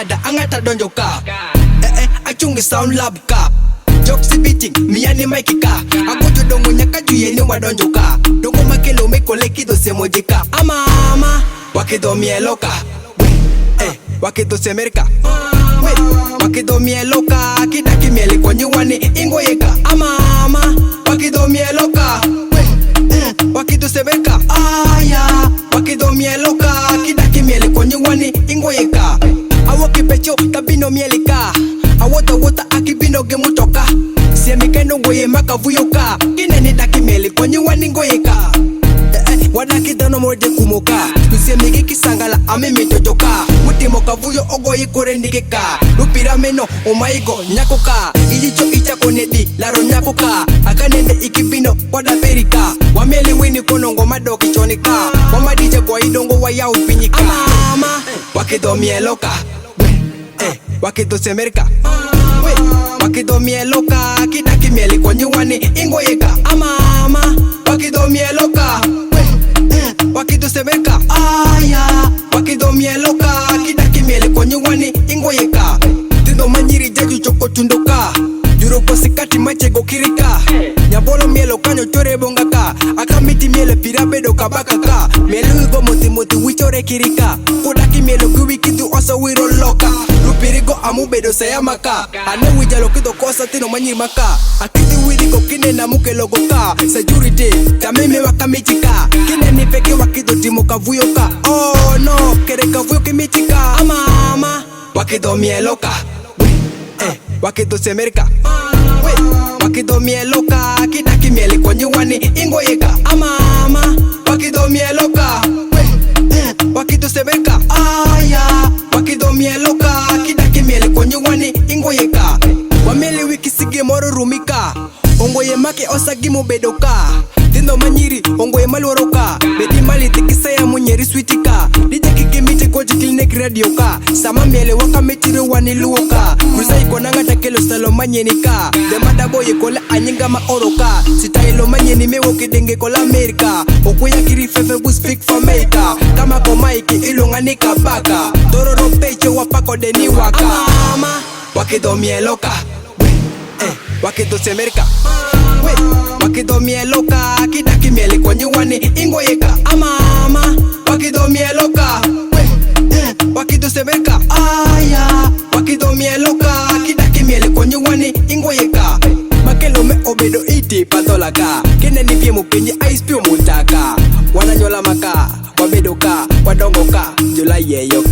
mada angata donjo ka achungi sound lab ka jokes beating miani mic ka agojo dongo nyaka juye ni wadonjo ka dongo makelo mekole kido semojika ama wakido mielo ka wakido semerka wakido mielo ka kidaki miele kwa nyuwani ingoyeka ama wakido mielo ka wakido semerka wakido mielo ka kidaki miele kwa nyuwani ingoyeka awoki pecho tabino miele ka awota akibino gemutoka siemikendo ngoye makavuyoka kineni daki miele kwa nyuwani ingoyeka wadaki dano morde kumoka tusiemigi kisangala amimi tojoka mutimoka vuyo ogoyi korendikeka lupira meno omaigo nyakoka ijicho ichakonedi laro nyakoka akanende ikibino wadaperika wameli wini konongo madoki chonika wamadije kwa idongo wayao pinyika ama wakido mieloka wakido semerka wakido mieloka kidaki mieli kwa nyuwani ingoyeka ama wakido mieloka wakido semerka wakido mieloka kidaki miele kwa nyuwani ingoyeka tindo manyiri jaju choko tundoka juro posikati machego kirika nyabolo mielo kanyo chore bongaka akamiti miele pirabedo kabakaka miele hugo moti wichore kirika kodaki mielo kuwikitu oso wiro loka lupirigo amubedo sayamaka ane wijalo kido kosa tino manyiri maka akiti widigo kine na muke logoka security tameme wakamichika kine nipeke wakido timo kavuyoka oh no kere kavuyo kimichika ama wakido mieloka wakido semerka wakido mieloka kidaki miele kwa nyuwani ingoyeka ama wakido mieloka wakido semerka wakido mieloka kidaki miele kwa nyuwani ingoyeka wamele wiki sige moro rumika ongoye make osagimo bedoka tindo manyiri ongoye malworoka bedi mali tikisaya munyeri sweetika dije kikimite koji clinic radio ka sama miele wakametire waniluoka kusa ikonanga takelo stalo manyenika demada boye kola anyinga maoroka sitailo manyeni mewo kidenge kola Amerika okuya kiri fefe bu speak for America kama ko maiki ilunganika baka tororo pecho wapako deni waka ama wakido mieloka wakido semerka wakido mieloka kidaki miele kwa nyuwani ingoyeka ama wakido mieloka wakido semerka wakido mieloka kidaki miele kwa nyuwani ingoyeka makelo me obedo iti patolaka kineni pie mupenji ice pio mutaka wananyola maka wabedoka wadongoka jula yeyoka